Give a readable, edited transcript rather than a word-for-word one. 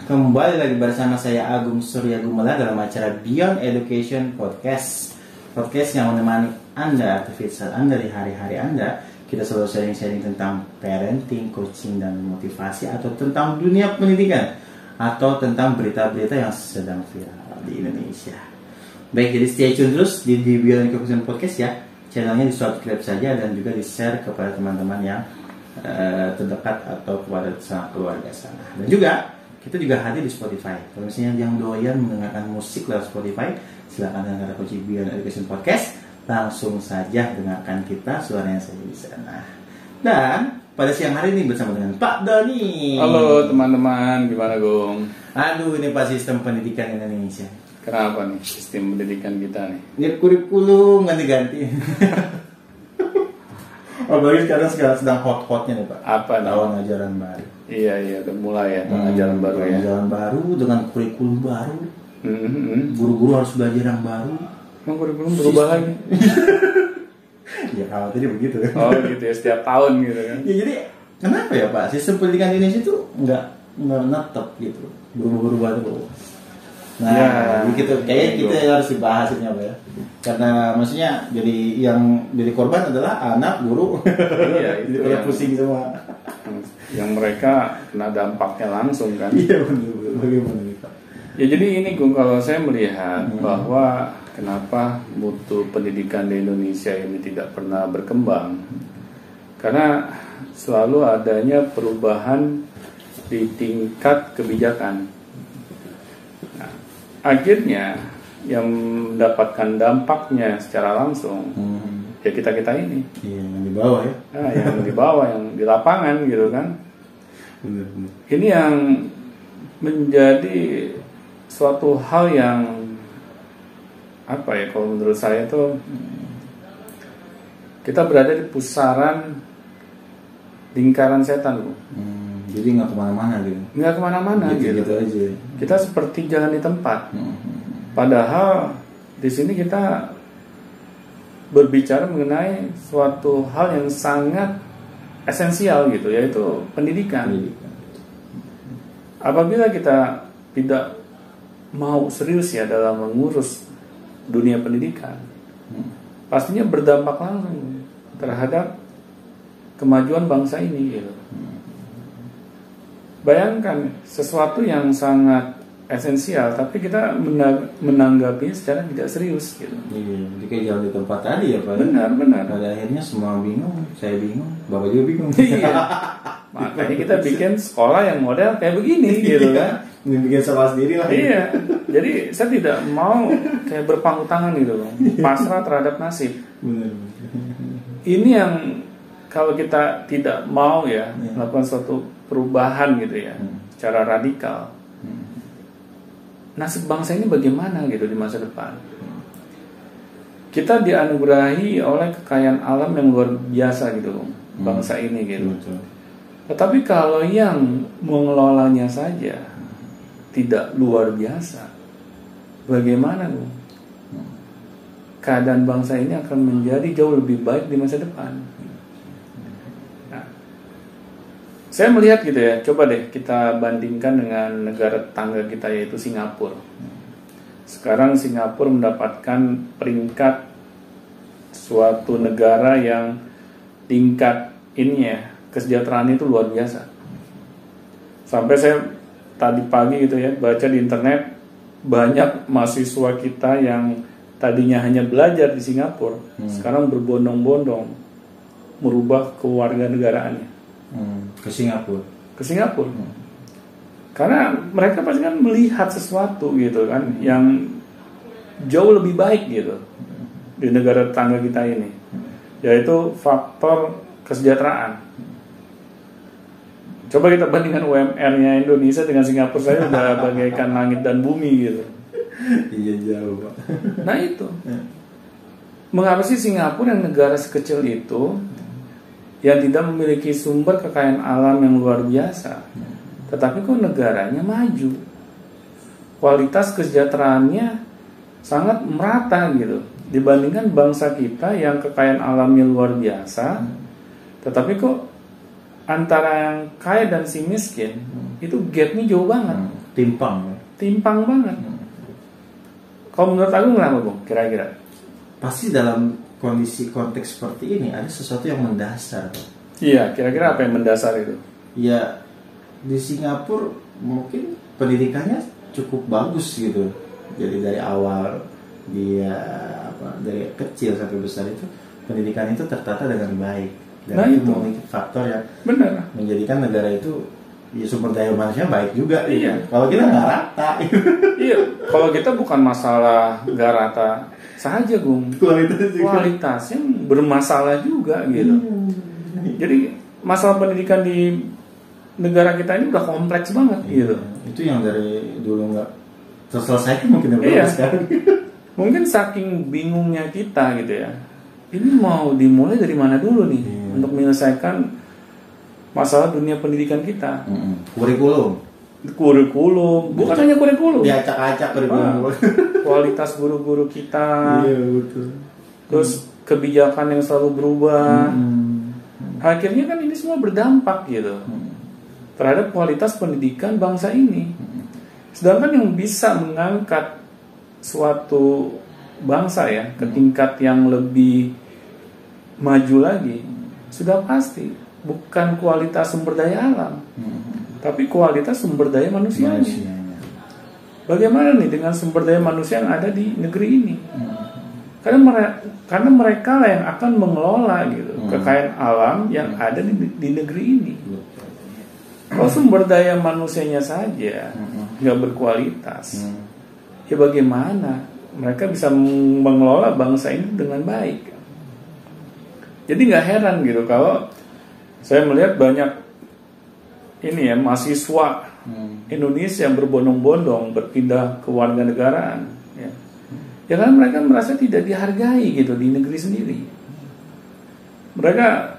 Kembali lagi bersama saya Agung Surya Gumala dalam acara Beyond Education Podcast. Podcast yang menemani Anda aktivitas Anda di hari-hari Anda. Kita selalu sharing-sharing tentang parenting, coaching, dan motivasi, atau tentang dunia pendidikan, atau tentang berita-berita yang sedang viral di Indonesia. Baik, jadi stay tune terus di Beyond Education Podcast ya. Channelnya di subscribe saja dan juga di share kepada teman-teman yang terdekat atau kepada keluarga sana. Dan juga kita juga hadir di Spotify. Kalau misalnya yang doyan mendengarkan musik lewat Spotify, silakan dengarkan Coach Beyond Education Podcast. Langsung saja dengarkan kita suaranya saya di sana. Dan pada siang hari ini bersama dengan Pak Doni. Halo teman-teman, gimana Gong? Aduh, ini Pak, sistem pendidikan Indonesia. Kenapa nih sistem pendidikan kita nih? Ini kurikulum ganti-ganti. Apalagi sekarang sedang hot-hotnya nih Pak. Apa nih? Tahun ajaran baru. Iya, udah mulai ya tahun ajaran baru ya. Ajaran baru dengan kurikulum baru. Guru-guru harus belajar yang baru. Emang kurikulum berubah lagi? Ya kalau tadi begitu kan. Oh gitu ya, setiap tahun gitu kan. Ya jadi kenapa ya Pak, sistem pendidikan Indonesia itu nggak netep gitu, berubah-ubah terus. Nah ya, begitu kayaknya kita harus dibahas ini apa ya, karena maksudnya jadi yang jadi korban adalah anak guru. Iya itu yang pusing semua. Yang mereka kena dampaknya langsung kan. Iya benar, bagaimana nih Pak? Ya jadi ini Gung, kalau saya melihat bahwa kenapa mutu pendidikan di Indonesia ini tidak pernah berkembang, karena selalu adanya perubahan di tingkat kebijakan. Nah, akhirnya yang mendapatkan dampaknya secara langsung ya kita ini. Iya, yang di bawah ya. Nah, yang di bawah, yang di lapangan gitu kan. Benar. Ini yang menjadi suatu hal yang apa ya, kalau menurut saya tuh kita berada di pusaran lingkaran setan loh. Jadi nggak kemana-mana gitu. Nggak kemana-mana gitu. Aja. Kita seperti jalan di tempat. Padahal di sini kita berbicara mengenai suatu hal yang sangat esensial gitu, yaitu pendidikan. Apabila kita tidak mau serius ya dalam mengurus dunia pendidikan, pastinya berdampak langsung terhadap kemajuan bangsa ini gitu. Bayangkan sesuatu yang sangat esensial tapi kita menanggapi secara tidak serius gitu. Iya, jadi kayak jalan di tempat tadi ya Pak. Benar. Pada akhirnya semua bingung, saya bingung, Bapak juga bingung. Iya. Makanya kita bikin sekolah yang model kayak begini gitu kan. Bikin sekolah sendiri lah. Iya. Jadi saya tidak mau kayak berpangku tangan gitu loh, pasrah terhadap nasib. Benar. Ini yang kalau kita tidak mau ya melakukan suatu perubahan gitu ya, secara radikal. Nasib bangsa ini bagaimana gitu di masa depan? Kita dianugerahi oleh kekayaan alam yang luar biasa gitu, bangsa ini gitu. Betul. Tetapi kalau yang mengelolanya saja tidak luar biasa, bagaimana Bu? Keadaan bangsa ini akan menjadi jauh lebih baik di masa depan. Nah, saya melihat gitu ya, coba deh kita bandingkan dengan negara tetangga kita yaitu Singapura. Sekarang Singapura mendapatkan peringkat suatu negara yang tingkat ini ya, kesejahteraan itu luar biasa. Sampai saya tadi pagi gitu ya baca di internet, banyak mahasiswa kita yang tadinya hanya belajar di Singapura sekarang berbondong-bondong merubah kewarganegaraannya ke Singapura. Karena mereka pasti kan melihat sesuatu gitu kan yang jauh lebih baik gitu di negara tetangga kita ini, yaitu faktor kesejahteraan. Coba kita bandingkan UMR-nya Indonesia dengan Singapura, saya udah bagaikan langit dan bumi gitu. Iya jauh Pak. Nah itu mengapa sih Singapura yang negara sekecil itu, yang tidak memiliki sumber kekayaan alam yang luar biasa, tetapi kok negaranya maju, kualitas kesejahteraannya sangat merata gitu, dibandingkan bangsa kita yang kekayaan alamnya luar biasa, tetapi kok antara yang kaya dan si miskin itu gapnya jauh banget. timpang banget. Kalau menurut Agung kenapa Bung? Kira-kira? Pasti dalam kondisi konteks seperti ini ada sesuatu yang mendasar. Iya, kira-kira apa yang mendasar itu? Ya di Singapura mungkin pendidikannya cukup bagus gitu. Jadi dari awal dia dari kecil sampai besar itu pendidikan itu tertata dengan baik. Dan Nah, itu itu. memiliki faktor yang Benar. menjadikan negara itu ya sumber daya manusia baik juga. Iya. Kalau kita nggak rata, Iya, kalau kita bukan masalah nggak rata saja, Gung. Kualitasnya bermasalah juga gitu. Jadi masalah pendidikan di negara kita ini udah kompleks banget gitu. Itu yang dari dulu nggak terselesaikan mungkin Iya. sekarang. Mungkin saking bingungnya kita gitu ya. Ini mau dimulai dari mana dulu nih untuk menyelesaikan masalah dunia pendidikan kita? Kurikulum, bukan hanya kurikulum. Diacak-acak kurikulum. Kualitas guru-guru kita. Iya betul. Terus kebijakan yang selalu berubah. Akhirnya kan ini semua berdampak gitu terhadap kualitas pendidikan bangsa ini. Sedangkan yang bisa mengangkat suatu bangsa ya ke tingkat yang lebih maju lagi sudah pasti bukan kualitas sumber daya alam, tapi kualitas sumber daya manusianya. Bagaimana nih dengan sumber daya manusia yang ada di negeri ini? Karena mereka lah yang akan mengelola gitu kekayaan alam yang ada di negeri ini. Kalau sumber daya manusianya saja nggak berkualitas, ya bagaimana mereka bisa mengelola bangsa ini dengan baik? Jadi nggak heran gitu kalau saya melihat banyak ini ya mahasiswa Indonesia yang berbondong-bondong berpindah ke warganegaraan. Ya kan mereka merasa tidak dihargai gitu di negeri sendiri. Mereka